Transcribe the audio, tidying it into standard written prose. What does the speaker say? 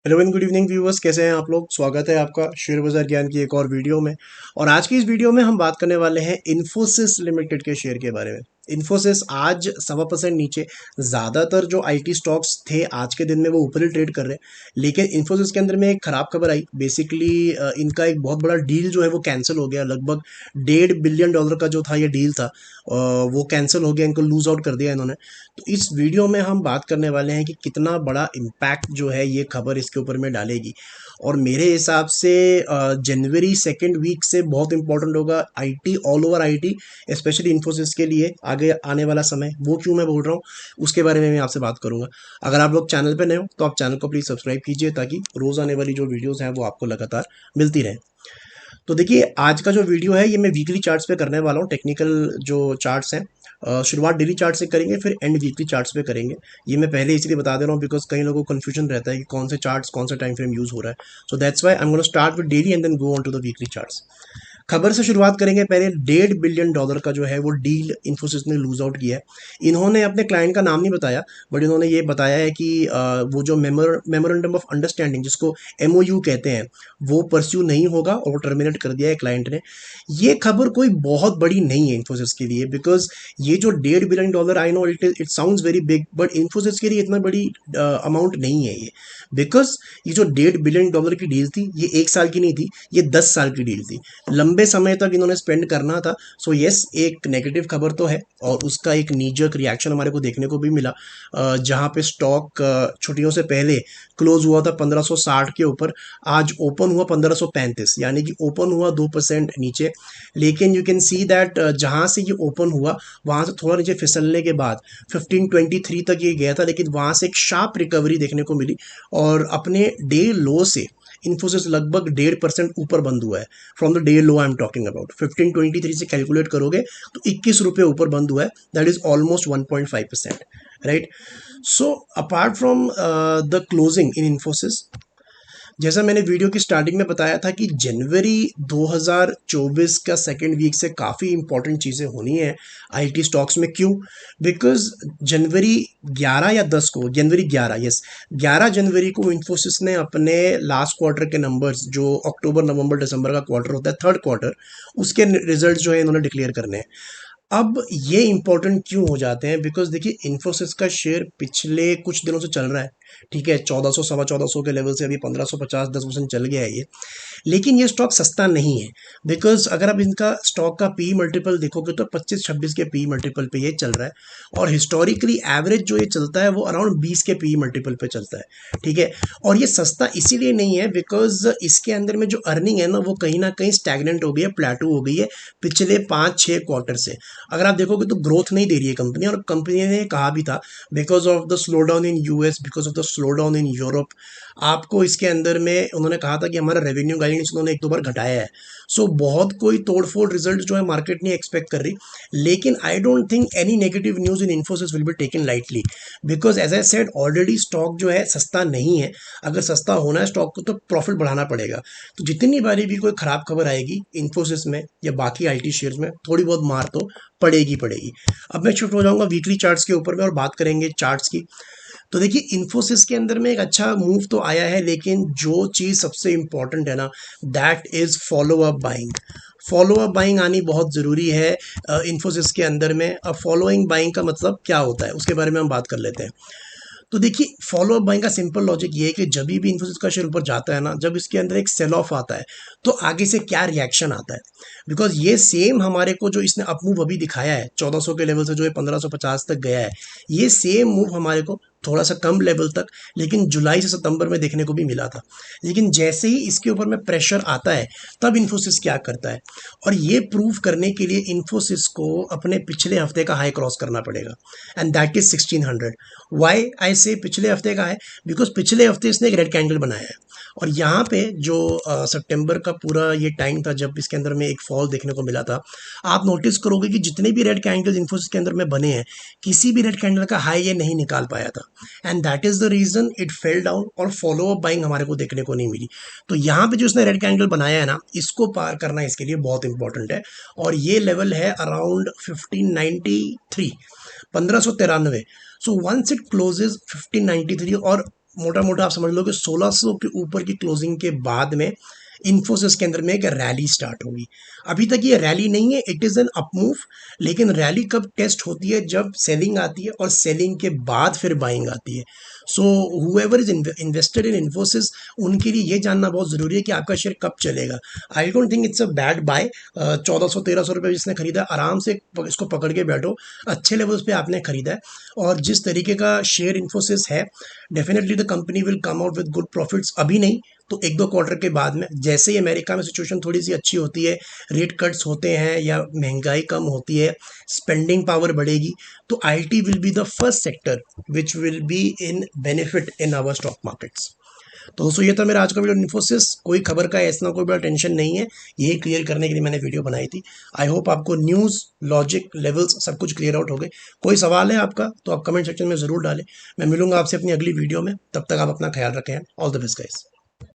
Hello and good evening viewers, कैसे हैं आप लोग। स्वागत है आपका शेयर बाजार ज्ञान की एक और वीडियो में। और आज की इस वीडियो में हम बात करने वाले हैं इन्फोसिस लिमिटेड के शेयर के बारे में। इन्फोसिस आज 1.25% नीचे। ज़्यादातर जो आईटी स्टॉक्स थे आज के दिन में वो ऊपर ही ट्रेड कर रहे हैं, लेकिन इन्फोसिस के अंदर में एक खराब खबर आई। बेसिकली इनका एक बहुत बड़ा डील जो है वो कैंसिल हो गया। लगभग $1.5 बिलियन का जो था ये डील था, वो कैंसिल हो गया, इनको लूज आउट कर दिया इन्होंने। तो इस वीडियो में हम बात करने वाले हैं कि कितना बड़ा इम्पैक्ट जो है ये खबर इसके ऊपर में डालेगी। और मेरे हिसाब से जनवरी सेकेंड वीक से बहुत इंपॉर्टेंट होगा IT, all over IT, specially Infosys के लिए आगे आने वाला समय। वो क्यों मैं बोल रहा हूँ उसके बारे में मैं आपसे बात करूंगा। अगर आप लोग चैनल पे नए हो तो आप चैनल को प्लीज़ सब्सक्राइब कीजिए ताकि रोज़ आने वाली जो वीडियोज़ हैं वो आपको लगातार मिलती रहे। तो देखिए, आज का जो वीडियो है ये मैं वीकली चार्ट्स पे करने वाला हूँ। टेक्निकल जो चार्ट्स हैं, शुरुआत डेली चार्ट से करेंगे, फिर एंड वीकली चार्ट्स पे करेंगे। ये मैं पहले इसलिए बता दे रहा हूँ बिकॉज कई लोगों को कन्फ्यूजन रहता है कि कौन से चार्ट्स, कौन सा टाइम फ्रेम यूज हो रहा है। So that's why I am gonna start with daily and then go on to the weekly charts. खबर से शुरुआत करेंगे। पहले $1.5 बिलियन का जो है वो डील इन्फोसिस ने लूज आउट किया है। इन्होंने अपने क्लाइंट का नाम नहीं बताया, बट इन्होंने ये बताया है कि वो जो मेमोरेंडम ऑफ अंडरस्टैंडिंग, जिसको एमओयू कहते हैं, वो परस्यू नहीं होगा और वो टर्मिनेट कर दिया है क्लाइंट ने। ये खबर कोई बहुत बड़ी नहीं है इन्फोसिस के लिए, बिकॉज ये जो $1.5 billion, I know it sounds very big, but Infosys के लिए इतना बड़ी अमाउंट नहीं है ये। बिकॉज ये जो $1.5 बिलियन की डील थी ये 1 साल की नहीं थी, ये 10 साल की डील थी। लंबे समय तक इन्होंने स्पेंड करना था। सो यस, एक नेगेटिव खबर तो है और उसका एक नीजक रिएक्शन हमारे को देखने को भी मिला, जहां पे स्टॉक छुट्टियों से पहले क्लोज हुआ था 1560 के ऊपर। आज ओपन हुआ 1535, यानी कि ओपन हुआ 2% नीचे। लेकिन यू कैन सी दैट जहां से ये ओपन हुआ वहां से थोड़ा नीचे फिसलने के बाद 1523 तक ये गया था, लेकिन वहां से एक शार्प रिकवरी देखने को मिली और अपने डे लो से इन्फोसिस लगभग 1.5% ऊपर बंद हुआ है। From the day low I am talking about 1523 से कैलकुलेट करोगे तो ₹21 ऊपर बंद हुआ है। That is almost 1.5%, right. So apart from the closing in Infosys, जैसा मैंने वीडियो की स्टार्टिंग में बताया था कि जनवरी 2024 का सेकेंड वीक से काफ़ी इंपॉर्टेंट चीज़ें होनी है आईटी स्टॉक्स में। क्यों? बिकॉज जनवरी 11 या 10 को, जनवरी 11, यस, 11 जनवरी को इन्फोसिस ने अपने लास्ट क्वार्टर के नंबर्स, जो अक्टूबर नवंबर दिसंबर का क्वार्टर होता है, थर्ड क्वार्टर, उसके रिजल्ट जो है इन्होंने डिक्लेयर करने हैं। अब ये इंपॉर्टेंट क्यों हो जाते हैं? बिकॉज देखिए, इन्फोसिस का शेयर पिछले कुछ दिनों से चल रहा है, ठीक है, 1400 सवा 1400 के लेवल से अभी 1550, 10% चल गया है ये। लेकिन ये स्टॉक सस्ता नहीं है। बिकॉज अगर आप इनका स्टॉक का पी मल्टीपल देखोगे तो 25-26 के पी मल्टीपल पे ये चल रहा है, और हिस्टोरिकली एवरेज जो ये चलता है वो अराउंड 20 के पी मल्टीपल पे चलता है, ठीक है। और ये सस्ता इसीलिए नहीं है बिकॉज इसके अंदर में जो अर्निंग है ना वो कहीं ना कहीं स्टैग्नेंट हो गई है, प्लेटू हो गई है पिछले 5-6 क्वार्टर से। अगर आप देखोगे तो ग्रोथ नहीं दे रही है कंपनी, और कंपनी ने कहा भी था because of the slow down in US, because of the slow down in Europe. आपको इसके अंदर में उन्होंने कहा था कि हमारा रेवेन्यू गाइडेंस उन्होंने 1-2 बार घटाया है। सो बहुत कोई तोड़फोड़ रिजल्ट जो है मार्केट नहीं एक्सपेक्ट कर रही। लेकिन I don't think any negative news in Infosys will be taken lightly, because as I said already stock जो है सस्ता नहीं है। अगर सस्ता होना है स्टॉक को तो प्रॉफिट बढ़ाना पड़ेगा। तो जितनी बारी भी कोई खराब खबर आएगी इन्फोसिस में या बाकी आईटी शेयर्स में, थोड़ी बहुत मार तो पड़ेगी पड़ेगी। अब मैं शिफ्ट हो जाऊंगा वीकली चार्ट्स के ऊपर में और बात करेंगे चार्ट्स की। तो देखिए, इन्फोसिस के अंदर में एक अच्छा मूव तो आया है, लेकिन जो चीज़ सबसे इंपॉर्टेंट है ना, that is follow up buying. Follow up buying आनी बहुत ज़रूरी है इन्फोसिस के अंदर में। अब फॉलोइंग बाइंग का मतलब क्या होता है उसके बारे में हम बात कर लेते हैं। तो देखिए, फॉलो अप बाइंग का सिंपल लॉजिक ये है कि जब भी इन्फोसिस का शेयर ऊपर जाता है ना, जब इसके अंदर एक सेल ऑफ आता है तो आगे से क्या रिएक्शन आता है। बिकॉज ये सेम हमारे को जो इसने अप मूव अभी दिखाया है 1400 के लेवल से जो है 1550 तक गया है, ये सेम मूव हमारे को थोड़ा सा कम लेवल तक, लेकिन जुलाई से सितंबर में देखने को भी मिला था। लेकिन जैसे ही इसके ऊपर में प्रेशर आता है तब इन्फोसिस क्या करता है, और ये प्रूव करने के लिए इन्फोसिस को अपने पिछले हफ्ते का हाई क्रॉस करना पड़ेगा, एंड दैट इज 1600। वाई आई से पिछले हफ्ते का है? बिकॉज पिछले हफ्ते इसने एक रेड कैंडल बनाया है, और यहाँ पे जो सितंबर का पूरा ये टाइम था जब इसके अंदर में एक फॉल देखने को मिला था, आप नोटिस करोगे कि जितने भी रेड कैंडल्स इन्फोसिस के अंदर में बने हैं, किसी भी रेड कैंडल का हाई ये नहीं निकाल पाया था, and that is the reason it fell down, और फॉलो अप बाइंग हमारे को देखने को नहीं मिली। तो यहाँ पे जो इसने रेड कैंडल बनाया है ना, इसको पार करना इसके लिए बहुत इंपॉर्टेंट है, और ये लेवल है around 1593, 1593। So once it closes 1593, और मोटा मोटा आप समझ लो कि 1600 के ऊपर की क्लोजिंग के बाद में इन्फोसिस के अंदर में एक रैली स्टार्ट होगी। अभी तक ये रैली नहीं है, it is an up move. लेकिन रैली कब टेस्ट होती है? जब सेलिंग आती है और सेलिंग के बाद फिर बाइंग आती है। So whoever is invested in Infosys, उनके लिए ये जानना बहुत ज़रूरी है कि आपका शेयर कब चलेगा। I don't think it's a bad buy. 1400-1300 रुपये जिसने खरीदा, आराम से इसको पकड़ के बैठो, अच्छे लेवल्स पे आपने खरीदा है। और जिस तरीके का शेयर इन्फोसिस है, definitely the company will come out with good profits. अभी नहीं तो 1-2 क्वार्टर के बाद में, जैसे ही अमेरिका में सिचुएशन थोड़ी सी अच्छी होती है, रेट कट्स होते हैं या महंगाई कम होती है, स्पेंडिंग पावर बढ़ेगी, तो IT will be the first sector which will be in benefit in our stock markets. तो दोस्तों ये था मेरा आज का वीडियो इन्फोसिस। कोई खबर का ऐसा कोई बड़ा टेंशन नहीं है, यही क्लियर करने के लिए मैंने वीडियो बनाई थी। आई होप आपको न्यूज़, लॉजिक, लेवल्स सब कुछ क्लियर आउट हो गए। कोई सवाल है आपका तो आप कमेंट सेक्शन में ज़रूर डालें। मैं मिलूंगा आपसे अपनी अगली वीडियो में, तब तक आप अपना ख्याल रखें। All the best guys.